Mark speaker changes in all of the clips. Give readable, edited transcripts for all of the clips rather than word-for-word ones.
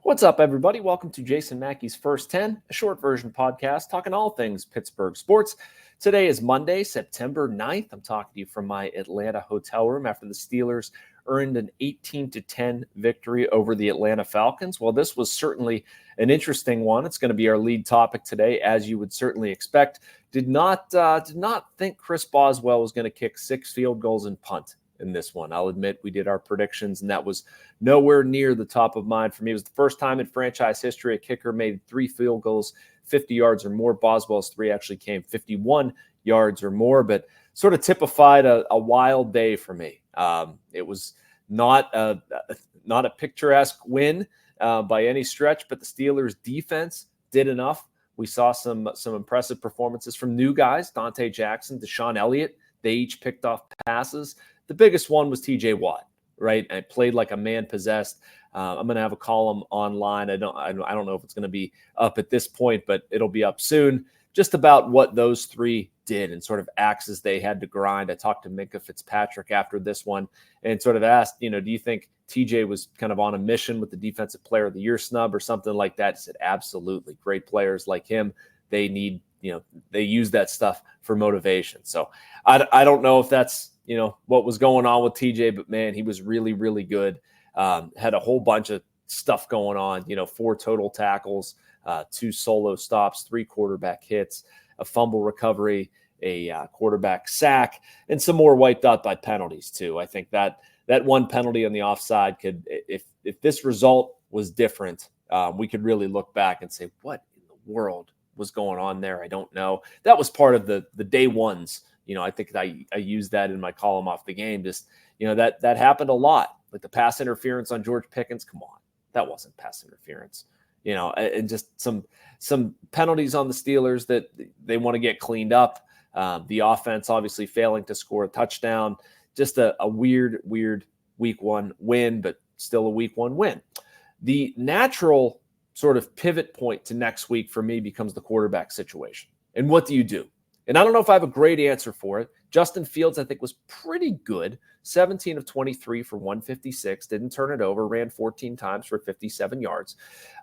Speaker 1: What's up, everybody? Welcome to Jason Mackey's First 10, a short version podcast talking all things Pittsburgh sports. Today is Monday, September 9th. I'm talking to you from my Atlanta hotel room after the Steelers earned an 18-10 victory over the Atlanta Falcons. Well, this was certainly an interesting one. It's going to be our lead topic today, as you would certainly expect. Did not think Chris Boswell was going to kick 6 field goals and punt in this one. I'll admit we did our predictions, and that was nowhere near the top of mind for me. It was the first time in franchise history a kicker made 3 field goals, 50 yards or more. Boswell's 3 actually came 51 yards or more, but sort of typified a wild day for me. It was not a picturesque win by any stretch, but the Steelers' defense did enough. We saw some impressive performances from new guys, Dante Jackson, Deshaun Elliott. They each picked off passes. The biggest one was T.J. Watt, right? I played like a man possessed. I'm going to have a column online. I don't know if it's going to be up at this point, but it'll be up soon. Just about what those 3 did and sort of axes they had to grind. I talked to Minkah Fitzpatrick after this one and sort of asked, do you think TJ was kind of on a mission with the Defensive Player of the Year snub or something like that? He said, absolutely. Great players like him, they need, they use that stuff for motivation. So I don't know if that's, what was going on with TJ, but man, he was really, really good. Had a whole bunch of stuff going on, 4 total tackles, 2 solo stops, 3 quarterback hits, a fumble recovery, a quarterback sack, and some more wiped out by penalties too. I think that one penalty on the offside could, if this result was different, we could really look back and say, what in the world was going on there? I don't know. That was part of the day ones. I think I used that in my column off the game. Just, that happened a lot. Like the pass interference on George Pickens. Come on. That wasn't pass interference. And just some penalties on the Steelers that they want to get cleaned up. The offense obviously failing to score a touchdown. Just a weird week 1 win, but still a week 1 win. The natural sort of pivot point to next week for me becomes the quarterback situation. And what do you do? And I don't know if I have a great answer for it. Justin Fields, I think, was pretty good. 17 of 23 for 156. Didn't turn it over. Ran 14 times for 57 yards.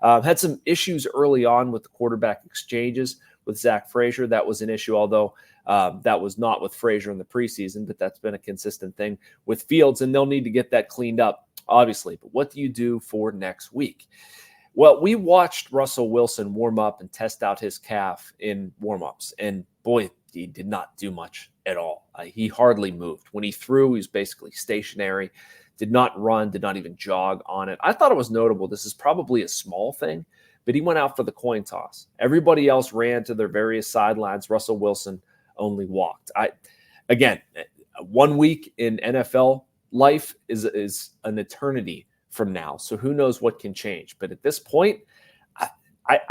Speaker 1: Had some issues early on with the quarterback exchanges with Zach Frazier. That was an issue, although that was not with Frazier in the preseason, but that's been a consistent thing with Fields, and they'll need to get that cleaned up, obviously. But what do you do for next week? Well, we watched Russell Wilson warm up and test out his calf in warmups, and boy, he did not do much at all. He hardly moved. When he threw, he was basically stationary, did not run, did not even jog on it. I thought it was notable. This is probably a small thing, but he went out for the coin toss. Everybody else ran to their various sidelines. Russell Wilson only walked. Again, 1 week in NFL life is an eternity from now. So who knows what can change. But at this point,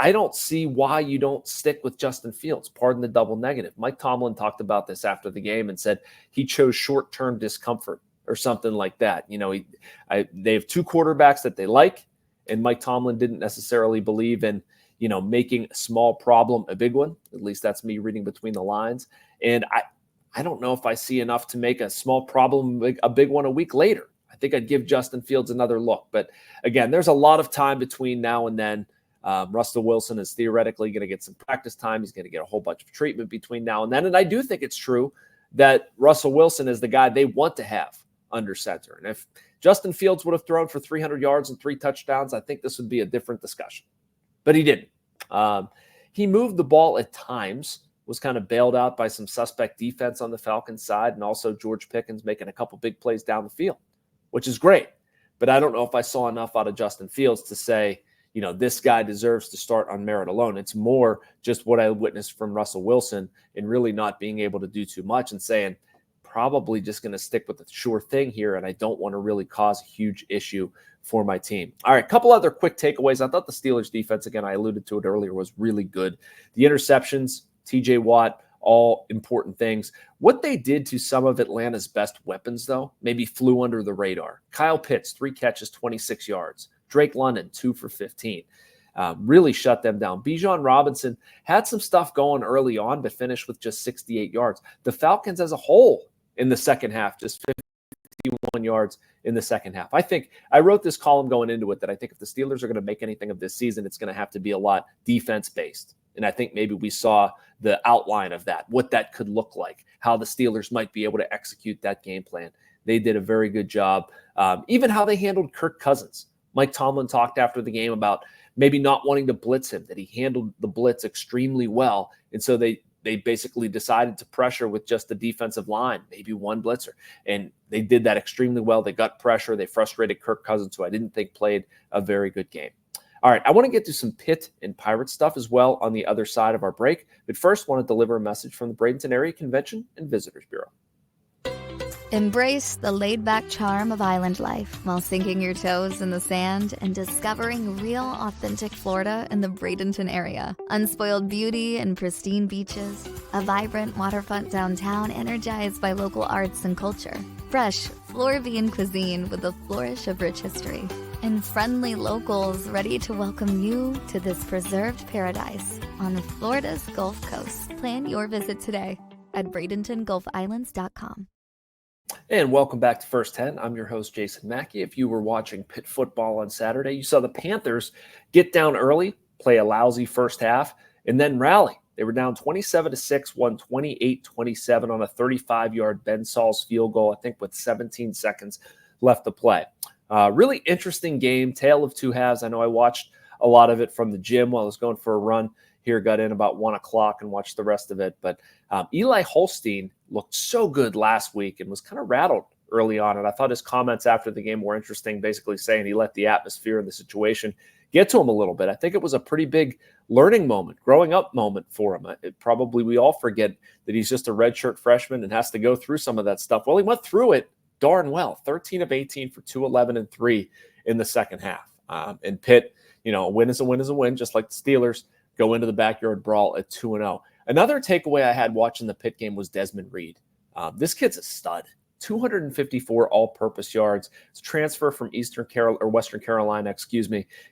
Speaker 1: I don't see why you don't stick with Justin Fields. Pardon the double negative. Mike Tomlin talked about this after the game and said he chose short-term discomfort or something like that. They have 2 quarterbacks that they like, and Mike Tomlin didn't necessarily believe in, making a small problem a big one. At least that's me reading between the lines. And I don't know if I see enough to make a small problem a big one a week later. I think I'd give Justin Fields another look. But again, there's a lot of time between now and then. Russell Wilson is theoretically going to get some practice time. He's going to get a whole bunch of treatment between now and then. And I do think it's true that Russell Wilson is the guy they want to have under center. And if Justin Fields would have thrown for 300 yards and 3 touchdowns, I think this would be a different discussion. But he didn't. He moved the ball at times, was kind of bailed out by some suspect defense on the Falcons side, and also George Pickens making a couple big plays down the field, which is great. But I don't know if I saw enough out of Justin Fields to say, this guy deserves to start on merit alone. It's more just what I witnessed from Russell Wilson and really not being able to do too much and saying, probably just going to stick with the sure thing here, and I don't want to really cause a huge issue for my team. All right, a couple other quick takeaways. I thought the Steelers defense, again, I alluded to it earlier, was really good. The interceptions, TJ Watt, all important things. What they did to some of Atlanta's best weapons, though, maybe flew under the radar. Kyle Pitts, 3 catches, 26 yards. Drake London, 2 for 15. Really shut them down. Bijan Robinson had some stuff going early on, but finished with just 68 yards. The Falcons as a whole in the second half, just 51 yards in the second half. I wrote this column going into it that I think if the Steelers are going to make anything of this season, it's going to have to be a lot defense-based. And I think maybe we saw the outline of that, what that could look like, how the Steelers might be able to execute that game plan. They did a very good job. Even how they handled Kirk Cousins. Mike Tomlin talked after the game about maybe not wanting to blitz him, that he handled the blitz extremely well. And so they basically decided to pressure with just the defensive line, maybe one blitzer. And they did that extremely well. They got pressure. They frustrated Kirk Cousins, who I didn't think played a very good game. All right, I want to get to some Pitt and Pirate stuff as well on the other side of our break. But first, I want to deliver a message from the Bradenton Area Convention and Visitors Bureau.
Speaker 2: Embrace the laid-back charm of island life while sinking your toes in the sand and discovering real, authentic Florida in the Bradenton area. Unspoiled beauty and pristine beaches, a vibrant waterfront downtown energized by local arts and culture, fresh Floridian cuisine with a flourish of rich history, and friendly locals ready to welcome you to this preserved paradise on Florida's Gulf Coast. Plan your visit today at BradentonGulfIslands.com.
Speaker 1: And welcome back to First 10. I'm your host, Jason Mackey. If you were watching Pitt football on Saturday, you saw the Panthers get down early, play a lousy first half, and then rally. They were down 27-6, won 28-27 on a 35-yard Ben Sauls field goal, I think with 17 seconds left to play. Really interesting game, tale of two halves. I know I watched a lot of it from the gym while I was going for a run here, got in about 1 o'clock and watched the rest of it. But Eli Holstein looked so good last week and was kind of rattled early on. And I thought his comments after the game were interesting, basically saying he let the atmosphere and the situation get to him a little bit. I think it was a pretty big learning moment, growing up moment for him. We all forget that he's just a redshirt freshman and has to go through some of that stuff. Well, he went through it darn well, 13 of 18 for 211 and 3 in the second half. And Pitt, a win is a win is a win, just like the Steelers go into the backyard brawl at 2-0. Another takeaway I had watching the Pitt game was Desmond Reid. This kid's a stud. 254 all-purpose yards. It's a transfer from Western Carolina,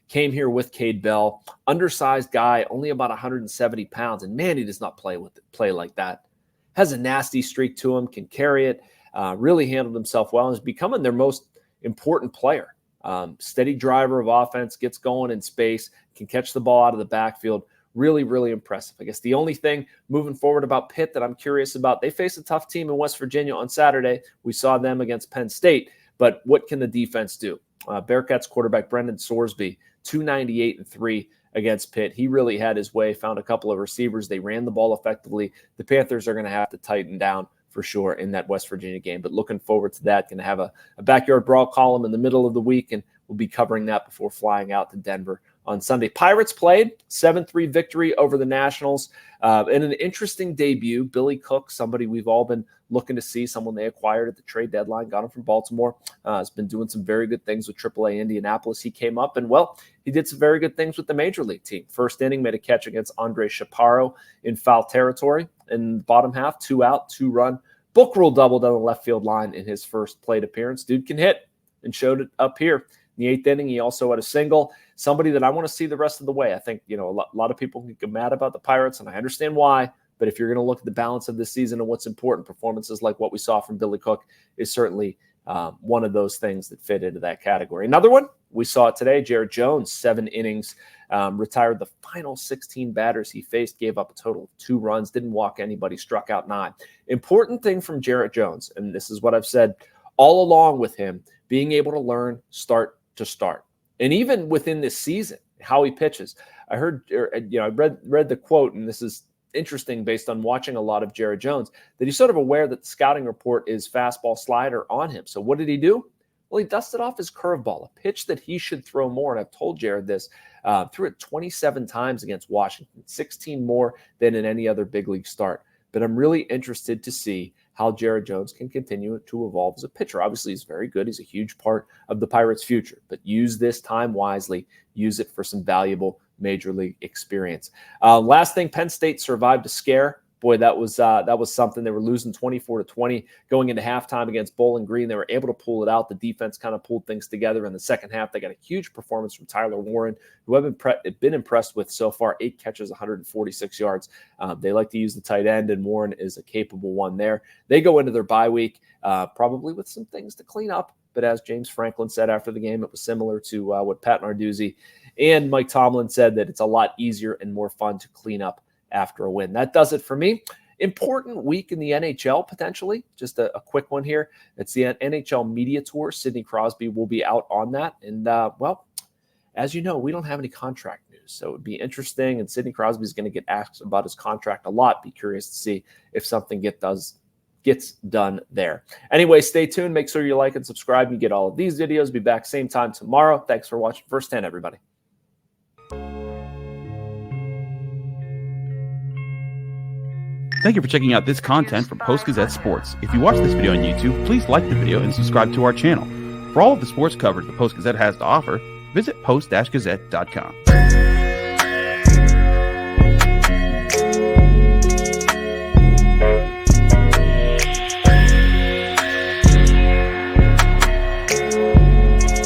Speaker 1: came here with Cade Bell. Undersized guy, only about 170 pounds, and man, he does not play like that. Has a nasty streak to him, can carry it, really handled himself well, and is becoming their most important player. Steady driver of offense, gets going in space, can catch the ball out of the backfield. Really, really impressive. I guess the only thing moving forward about Pitt that I'm curious about, they face a tough team in West Virginia on Saturday. We saw them against Penn State, but what can the defense do? Bearcats quarterback Brendan Sorsby, 298 and 3 against Pitt. He really had his way, found a couple of receivers. They ran the ball effectively. The Panthers are going to have to tighten down for sure in that West Virginia game, but looking forward to that. Going to have a backyard brawl column in the middle of the week, and we'll be covering that before flying out to Denver on Sunday. Pirates played 7-3 victory over the Nationals in an interesting debut. Billy Cook, somebody we've all been looking to see, someone they acquired at the trade deadline, got him from Baltimore, has been doing some very good things with AAA Indianapolis. He came up and, he did some very good things with the Major League team. First inning, made a catch against Andre Chaparro in foul territory. In the bottom half, 2 out, 2-run. Book rule double down the left field line in his first plate appearance. Dude can hit and showed it up here. In the 8th inning, he also had a single. Somebody that I want to see the rest of the way. I think, a lot of people can get mad about the Pirates, and I understand why. But if you're going to look at the balance of this season and what's important, performances like what we saw from Billy Cook is certainly one of those things that fit into that category. Another one, we saw it today, Jared Jones, 7 innings, retired the final 16 batters he faced, gave up a total of 2 runs, didn't walk anybody, struck out 9. Important thing from Jared Jones, and this is what I've said all along with him, being able to learn start to start. And even within this season, how he pitches. I heard, I read the quote, and this is interesting based on watching a lot of Jared Jones, that he's sort of aware that the scouting report is fastball slider on him. So what did he do? Well, he dusted off his curveball, a pitch that he should throw more. And I've told Jared this, threw it 27 times against Washington, 16 more than in any other big league start. But I'm really interested to see how Jared Jones can continue to evolve as a pitcher. Obviously, he's very good. He's a huge part of the Pirates' future. But use this time wisely. Use it for some valuable Major League experience. Last thing, Penn State survived a scare. boy, that was something. They were losing 24-20 going into halftime against Bowling Green. They were able to pull it out. The defense kind of pulled things together in the second half. They got a huge performance from Tyler Warren, who I've been impressed with so far. 8 catches, 146 yards. They like to use the tight end, and Warren is a capable one there. They go into their bye week probably with some things to clean up. But as James Franklin said after the game, it was similar to what Pat Narduzzi and Mike Tomlin said, that it's a lot easier and more fun to clean up after a win. That does it for me. Important week in the NHL, potentially. Just a quick one here. It's the NHL Media Tour. Sidney Crosby will be out on that. And, well, as you know, we don't have any contract news, so it would be interesting. And Sidney Crosby is going to get asked about his contract a lot. Be curious to see if something gets done there. Anyway, stay tuned. Make sure you like and subscribe. You get all of these videos. Be back same time tomorrow. Thanks for watching First 10, everybody.
Speaker 3: Thank you for checking out this content from Post-Gazette Sports. If you watch this video on YouTube, please like the video and subscribe to our channel. For all of the sports coverage the Post-Gazette has to offer, visit post-gazette.com.